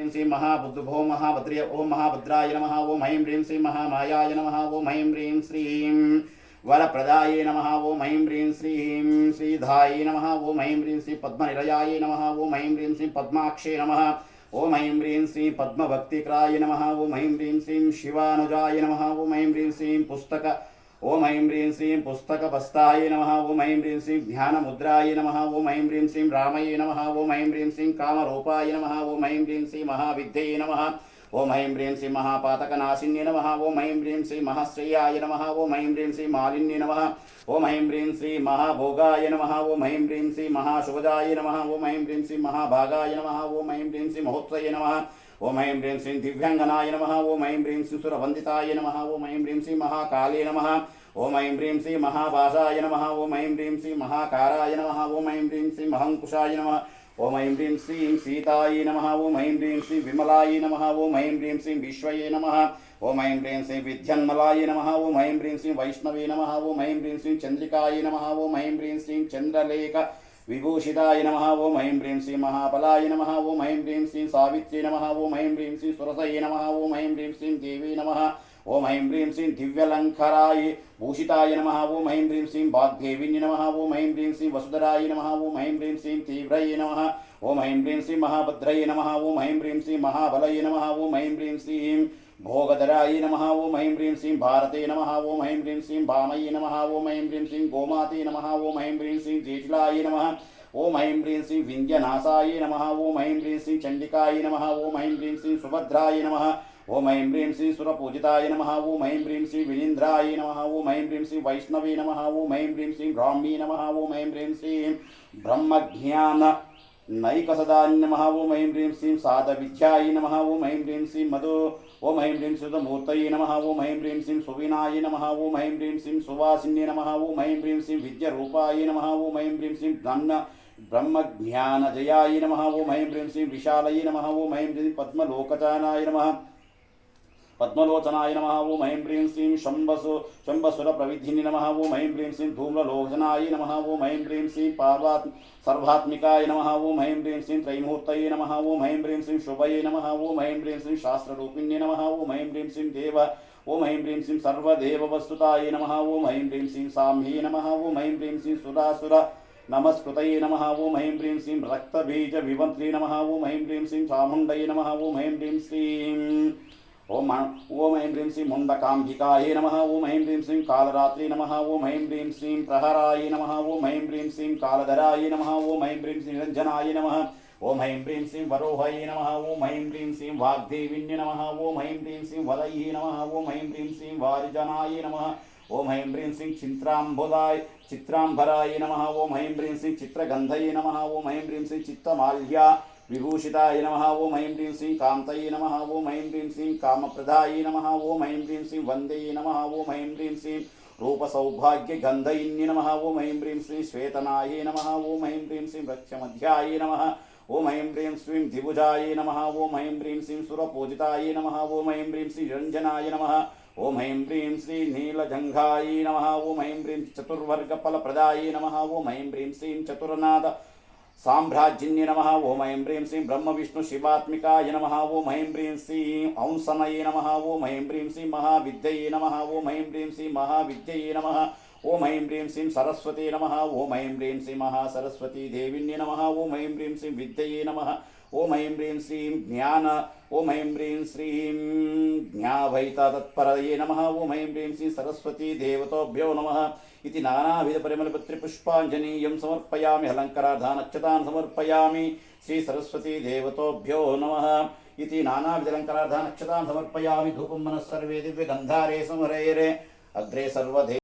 ह्रीं श्रीं महाबुद्धुभो महाभद्र्य ओम महाभद्राय नमः। ओम ऐं ह्रीं श्रीं महामायाय नमः। ओम ऐं ह्रीं श्रीं वरप्रदाय नमः। ओम ऐं ह्रीं श्रीं श्रीधाय नमः। ओम ऐं ह्रीं श्रीं पद्मनिलयाय नमः। ओम ऐं ह्रीं श्रीं पद्माक्षे नमः। ओम ऐं ह्रीं श्रीं पद्मभक्तिक्राय नमः। ओम ऐं ह्रीं श्रीं शिवानुजाय नमः। ओम ऐं ह्रीं श्रीं ओम ऐं ह्रीं श्रीं पुस्तकपस्ताय नमः। ओम ऐं ह्रीं श्रीं ध्यानमुद्राय नमः। ओम ऐं ह्रीं श्रीं रामये नमः। ओम ऐं ह्रीं श्रीं कामरूपाय नमः। ओम ऐं ह्रीं श्रीं महाविद्ये नमः। ओम ऐं ह्रीं श्रीं महापातकनाशिन्ये नमः। ओम ऐं ह्रीं श्रीं महाश्रेयाय नमः। ओम ऐं ह्रीं श्रीं मालिन्ये नमः। ओम ऐं ह्रीं श्रीं महाभोगाय नमः। ओम ऐं ह्रीं श्रीं महाशुभदाय नमः। ओम ऐं ह्रीं श्रीं महाभागाय नमः। ओम ऐं ह्रीं श्रीं महोत्सवे नमः। ओम ऐं ह्रीं श्रीं दिव्यांगनाय नमः। ओम ऐं ह्रीं श्रीं सुरवन्दिताय नमः। ओम ऐं ह्रीं श्रीं महाकाले नमः। ओम ऐं ह्रीं श्रीं महाभाषाय नमः। ओम ऐं ह्रीं श्रीं महाकाराय नमः। ओम ऐं ह्रीं श्रीं महंकुशाय नमः। ओम ऐं ह्रीं श्रीं सीताय नमः। ओम ऐं ह्रीं श्रीं विमलाय नमः। ओम ऐं ह्रीं श्रीं विश्वये नमः। ओम ऐं ह्रीं श्रीं विद्यन्मलाय नमः। ओम ऐं ह्रीं श्रीं वैष्णवे नमः। ओम ऐं ह्रीं श्रीं चन्द्रिकाय नमः। ओम ऐं ह्रीं श्रीं चन्द्रलेख विभूषिताय नमः। ओम ऐं ह्रीं श्रीं महाबलाय नमः। ओम ऐं ह्रीं श्रीं सावित्र्यै नमः। ओम ऐं ह्रीं श्रीं सुरसये नमः। ओम ऐं ह्रीं श्रीं देवी नमः। ओम ऐं ह्रीं श्रीं दिव्यलङ्काराय भूषिताय नमः। ओम ऐं ह्रीं श्रीं वाग्देविन्ये नमः। ओम ऐं ह्रीं श्रीं वसुधराय नमः। ओम ऐं ह्रीं श्रीं तीव्रये नमः। ओम ऐं ह्रीं श्रीं महाभद्रये नमः। ओम ऐं ह्रीं श्रीं महाबलये नमः। ओम ऐं ह्रीं श्रीं भोगधराय नमः। ओम ऐं ह्रीं श्रीं भारते नमः। ओम ऐं ह्रीं श्रीं वामये नमः। ओम ऐं ह्रीं श्रीं गोमाते नमः। ओम ऐं ह्रीं श्रीं जेठिलाय नमः। ओम ऐं ह्रीं श्रीं विन्ध्यनाशाय नमः। ओम ऐं ह्रीं श्रीं चण्डिकाय नमः। ओम ऐं ह्रीं श्रीं सुभद्राय नमः। ओम ऐं ह्रीं श्रीं सुरपूजिताय नमः। ओम ऐं ह्रीं श्रीं विनीन्द्राय नमः। ओम ऐं ह्रीं श्रीं वैष्णवे नमः। ओम ऐं ह्रीं श्रीं ब्राह्मी नमः। ओम ऐं ह्रीं श्रीं ब्रह्मज्ञान नैकसदाय नमः। ओम ऐं ह्रीं श्रीं साधविद्याय नमः। ओम ऐं ह्रीं श्रीं मधु ओम ऐं ह्रीं श्रीमूर्तये नमः। ओम ऐं ह्रीं श्रीं सुविनाय नमः। ओम ऐं ह्रीं श्रीं सुवासिन्ये नमः। ओम ऐं ह्रीं श्रीं विद्यारूपाय नमः। ओम ऐं ह्रीं श्रीं ब्रह्मज्ञानजयाय नमः। ओम ऐं ह्रीं श्रीं विशालये नमः। ओम ऐं ह्रीं पद्मलोकचानाय नमः। पद्मलोचनाय नमः। ओम ऐं ह्रीं श्रीं शम्बसुरप्रविधिने नमः। ओम ऐं ह्रीं श्रीं धूम्रलोचनाय नमः। ओम ऐं ह्रीं श्रीं सर्वात्मिकाय नमः। ओम ऐं ह्रीं श्रीं त्रैमूर्तये नमः। ओम ऐं ह्रीं श्रीं शुभये नमः। ओम ऐं ह्रीं श्रीं शास्त्ररूपिण्ये नमः। ओम ऐं ह्रीं श्रीं देव ओम ऐं ह्रीं श्रीं सर्वदेववस्तुताय नमः। ओम ऐं ह्रीं श्रीं साम्ये नमः। ओम ऐं ह्रीं श्रीं सुरासुर नमस्कृतये नमः। ओम ऐं ह्रीं श्रीं रक्तबीजविवन्त्रे नमः। ओम ऐं ह्रीं श्रीं चामुण्डये नमः। ओम ऐं ह्रीं श्रीं ओम ऐं ह्रीं श्रीं मुण्डकाम्बिकायै नमः। ओम ऐं ह्रीं श्रीं कालरात्रे नमः। ओम ऐं ह्रीं श्रीं प्रहराय नमः। ओम ऐं ह्रीं श्रीं कालधराय नमः। ओम ऐं ह्रीं श्रीं निरञ्जनाय नमः। ओम ऐं ह्रीं श्रीं वरोहये नमः। ओम ऐं ह्रीं श्रीं वाग्देविन्ये नमः। ओम ऐं ह्रीं श्रीं वदैये नमः। ओम ऐं ह्रीं श्रीं वारिजनाय नमः। ओम ऐं ह्रीं श्रीं चित्राम्बराय नमः। ओम ऐं ह्रीं श्रीं चित्रगन्धये नमः। ओम ऐं ह्रीं श्रीं चित्तमाल्या विभूषिताय नमः। ओम ऐं ह्रीं श्रीं कान्तये नमः। ओम ऐं ह्रीं श्रीं कामप्रदाय नमः। ओम ऐं ह्रीं श्रीं वन्दे नमः। ओम ऐं ह्रीं श्रीं रूपसौभाग्यगन्धयिन्ये नमः। ओम ऐं ह्रीं श्रीं श्वेतनाय नमः। ओम ऐं ह्रीं श्रीं वृक्षमध्याय नमः। ओम ऐं ह्रीं श्रीं द्विभुजाय नमः। ओम ऐं ह्रीं श्रीं सुरपूजिताय नमः। ओम ऐं ह्रीं श्रीं निरञ्जनाय नमः। ओम ऐं ह्रीं श्रीं नीलजङ्घाय नमः। ओम ऐं ह्रीं चतुर्वर्गफलप्रदाय नमः। ओम ऐं ह्रीं श्रीं चतुर्नाद साम्राज्यिन्ये नमः। ओम ऐं ह्रीं श्रीं ब्रह्मविष्णुशिवात्मिकाय नमः। ओम ऐं ह्रीं श्रीं अंसनये नमः। ओम ऐं ह्रीं श्रीं महाविद्यये नमः। ओम ऐं ह्रीं श्रीं महाविद्यये नमः। ओम ऐं ह्रीं श्रीं सरस्वती नमः। ओम ऐं ह्रीं श्रीं महासरस्वती देविन्ये नमः। ओम ऐं ह्रीं श्रीं विद्यये नमः। ओम ऐं ह्रीं श्रीं ज्ञान ओम ऐं ह्रीं श्रीं ज्ञावैतत्परये नमः। ओम ऐं ह्रीं श्रीं सरस्वती देवताभ्यो नमः इति नानाविधपरिमलपत्रिपुष्पाञ्जलीयं समर्पयामि। अलङ्कारार्धानक्षतान् समर्पयामि। श्री सरस्वती देवताभ्यो नमः इति नानाविधलङ्कारार्धानक्षतान् समर्पयामि। धूपं मनः सर्वे दिव्यगन्धारे समरयेरे अग्रे सर्वदे